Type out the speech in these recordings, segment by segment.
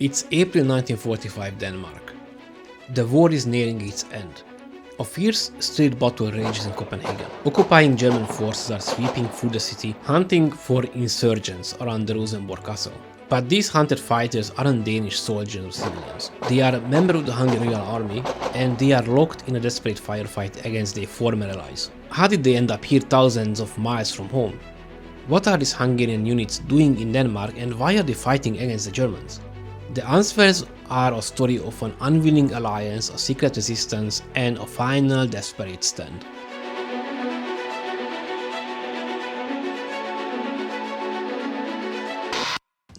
It's April 1945 Denmark. The war is nearing its end. A fierce street battle rages in Copenhagen. Occupying German forces are sweeping through the city, hunting for insurgents around the Rosenborg Castle. But these hunted fighters aren't Danish soldiers or civilians. They are members of the Hungarian Royal Army, and they are locked in a desperate firefight against their former allies. How did they end up here thousands of miles from home? What are these Hungarian units doing in Denmark, and why are they fighting against the Germans? The answers are a story of an unwilling alliance, a secret resistance, and a final desperate stand.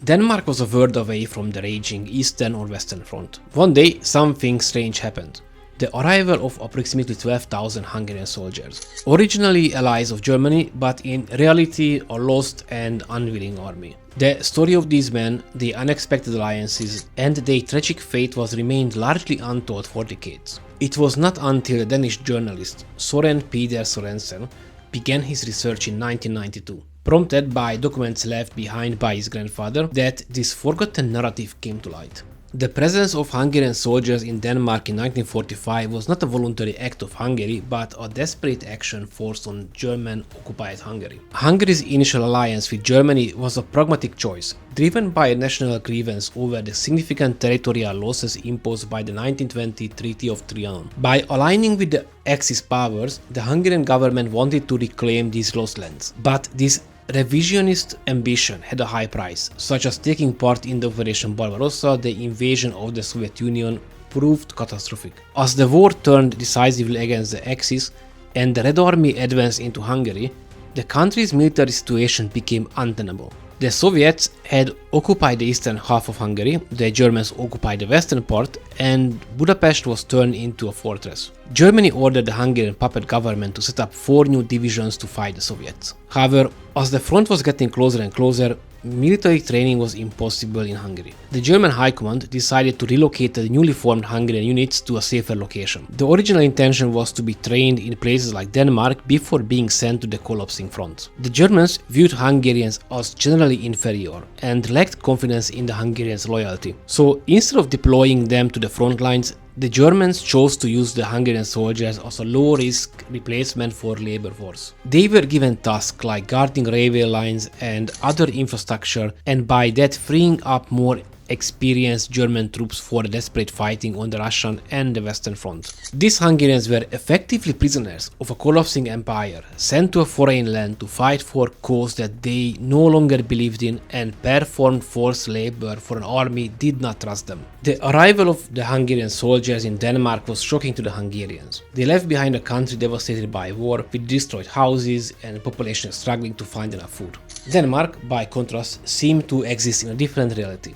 Denmark was a world away from the raging Eastern or Western Front. One day, something strange happened. The arrival of approximately 12,000 Hungarian soldiers. Originally allies of Germany, but in reality a lost and unwilling army. The story of these men, the unexpected alliances, and their tragic fate was remained largely untold for decades. It was not until the Danish journalist Søren Peder Sørensen began his research in 1992, prompted by documents left behind by his grandfather, that this forgotten narrative came to light. The presence of Hungarian soldiers in Denmark in 1945 was not a voluntary act of Hungary, but a desperate action forced on German-occupied Hungary. Hungary's initial alliance with Germany was a pragmatic choice, driven by a national grievance over the significant territorial losses imposed by the 1920 Treaty of Trianon. By aligning with the Axis powers, the Hungarian government wanted to reclaim these lost lands. But this revisionist ambition had a high price, such as taking part in the Operation Barbarossa. The invasion of the Soviet Union proved catastrophic. As the war turned decisively against the Axis and the Red Army advanced into Hungary, the country's military situation became untenable. The Soviets had occupied the eastern half of Hungary, the Germans occupied the western part, and Budapest was turned into a fortress. Germany ordered the Hungarian puppet government to set up 4 new divisions to fight the Soviets. However, as the front was getting closer and closer, military training was impossible in Hungary. The German High Command decided to relocate the newly formed Hungarian units to a safer location. The original intention was to be trained in places like Denmark before being sent to the collapsing front. The Germans viewed Hungarians as generally inferior and lacked confidence in the Hungarians' loyalty. So instead of deploying them to the front lines, the Germans chose to use the Hungarian soldiers as a low-risk replacement for labor force. They were given tasks like guarding railway lines and other infrastructure, and by that freeing up more experienced German troops for desperate fighting on the Russian and the Western Front. These Hungarians were effectively prisoners of a collapsing empire, sent to a foreign land to fight for a cause that they no longer believed in, and performed forced labor for an army did not trust them. The arrival of the Hungarian soldiers in Denmark was shocking to the Hungarians. They left behind a country devastated by war, with destroyed houses and population struggling to find enough food. Denmark, by contrast, seemed to exist in a different reality.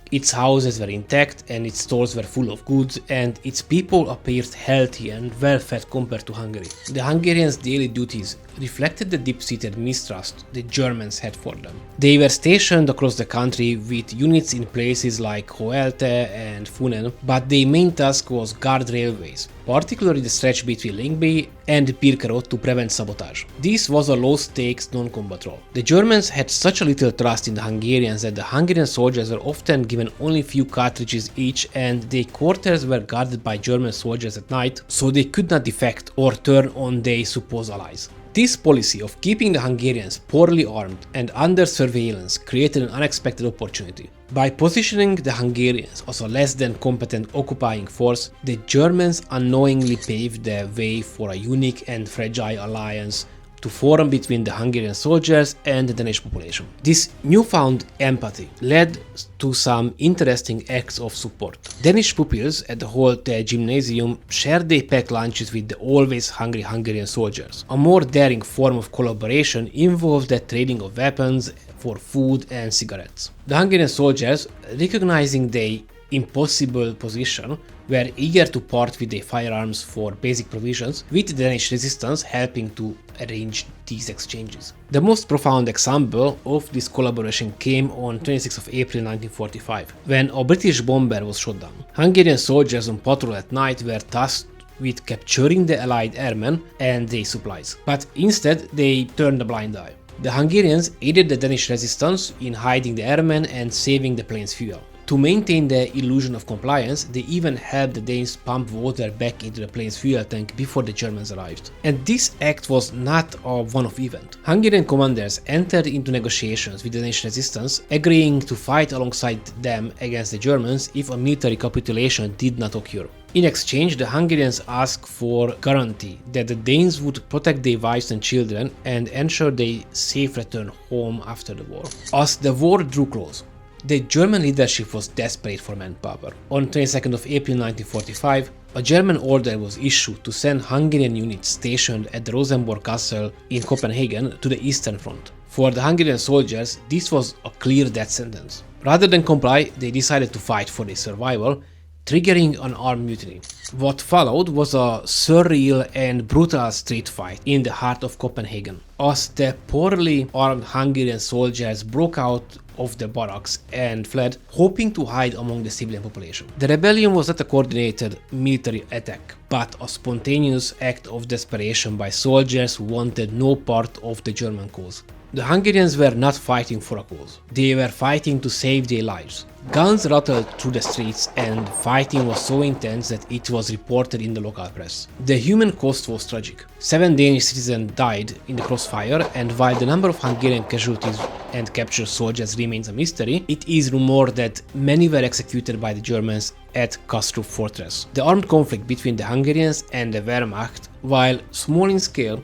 Its houses were intact and its stores were full of goods, and its people appeared healthy and well-fed compared to Hungary. The Hungarians' daily duties reflected the deep-seated mistrust the Germans had for them. They were stationed across the country with units in places like Hoelte and Funen, but their main task was guard railways, particularly the stretch between Lyngby and Pirkanmaa, to prevent sabotage. This was a low-stakes non-combat role. The Germans had such a little trust in the Hungarians that the Hungarian soldiers were often given only few cartridges each, and their quarters were guarded by German soldiers at night, so they could not defect or turn on their supposed allies. This policy of keeping the Hungarians poorly armed and under surveillance created an unexpected opportunity. By positioning the Hungarians as a less than competent occupying force, the Germans unknowingly paved the way for a unique and fragile alliance to form between the Hungarian soldiers and the Danish population. This newfound empathy led to some interesting acts of support. Danish pupils at the Holte Gymnasium shared their packed lunches with the always hungry Hungarian soldiers. A more daring form of collaboration involved the trading of weapons for food and cigarettes. The Hungarian soldiers, recognizing their impossible position, were eager to part with their firearms for basic provisions, with the Danish resistance helping to arrange these exchanges. The most profound example of this collaboration came on 26th of April 1945, when a British bomber was shot down. Hungarian soldiers on patrol at night were tasked with capturing the Allied airmen and their supplies, but instead they turned a blind eye. The Hungarians aided the Danish resistance in hiding the airmen and saving the plane's fuel. To maintain the illusion of compliance, they even helped the Danes pump water back into the plane's fuel tank before the Germans arrived. And this act was not a one-off event. Hungarian commanders entered into negotiations with the Danish resistance, agreeing to fight alongside them against the Germans if a military capitulation did not occur. In exchange, the Hungarians asked for guarantee that the Danes would protect their wives and children and ensure their safe return home after the war. As the war drew close, the German leadership was desperate for manpower. On 22nd of April 1945, a German order was issued to send Hungarian units stationed at the Rosenborg Castle in Copenhagen to the Eastern Front. For the Hungarian soldiers, this was a clear death sentence. Rather than comply, they decided to fight for their survival, triggering an armed mutiny. What followed was a surreal and brutal street fight in the heart of Copenhagen, as the poorly armed Hungarian soldiers broke out of the barracks and fled, hoping to hide among the civilian population. The rebellion was not a coordinated military attack, but a spontaneous act of desperation by soldiers who wanted no part of the German cause. The Hungarians were not fighting for a cause, they were fighting to save their lives. Guns rattled through the streets and fighting was so intense that it was reported in the local press. The human cost was tragic. 7 Danish citizens died in the crossfire, and while the number of Hungarian casualties and captured soldiers remains a mystery, it is rumored that many were executed by the Germans at Kastrup fortress. The armed conflict between the Hungarians and the Wehrmacht, while small in scale,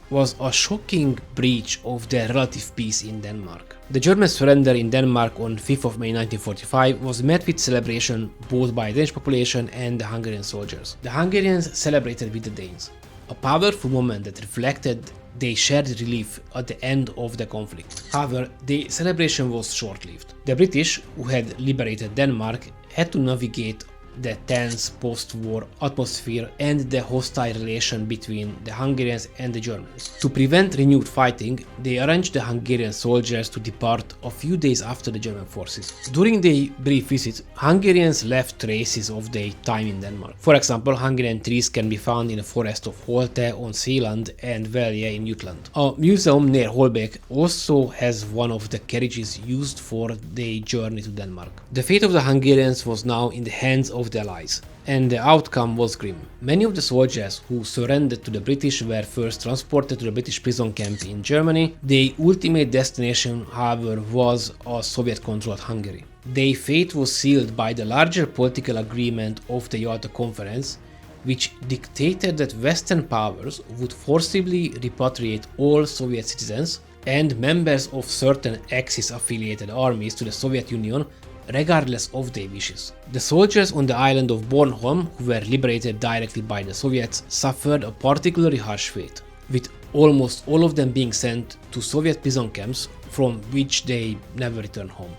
was a shocking breach of the relative peace in Denmark. The German surrender in Denmark on 5th of May 1945 was met with celebration both by the Danish population and the Hungarian soldiers. The Hungarians celebrated with the Danes, a powerful moment that reflected their shared relief at the end of the conflict. However, the celebration was short-lived. The British, who had liberated Denmark, had to navigate the tense post-war atmosphere and the hostile relation between the Hungarians and the Germans. To prevent renewed fighting, they arranged the Hungarian soldiers to depart a few days after the German forces. During the brief visit, Hungarians left traces of their time in Denmark. For example, Hungarian trees can be found in the forest of Holte on Sealand and Velje in Jutland. A museum near Holbæk also has one of the carriages used for their journey to Denmark. The fate of the Hungarians was now in the hands of the Allies, and the outcome was grim. Many of the soldiers who surrendered to the British were first transported to the British prison camp in Germany. Their ultimate destination, however, was a Soviet-controlled Hungary. Their fate was sealed by the larger political agreement of the Yalta Conference, which dictated that Western powers would forcibly repatriate all Soviet citizens and members of certain Axis-affiliated armies to the Soviet Union, regardless of their wishes. The soldiers on the island of Bornholm, who were liberated directly by the Soviets, suffered a particularly harsh fate, with almost all of them being sent to Soviet prison camps from which they never returned home.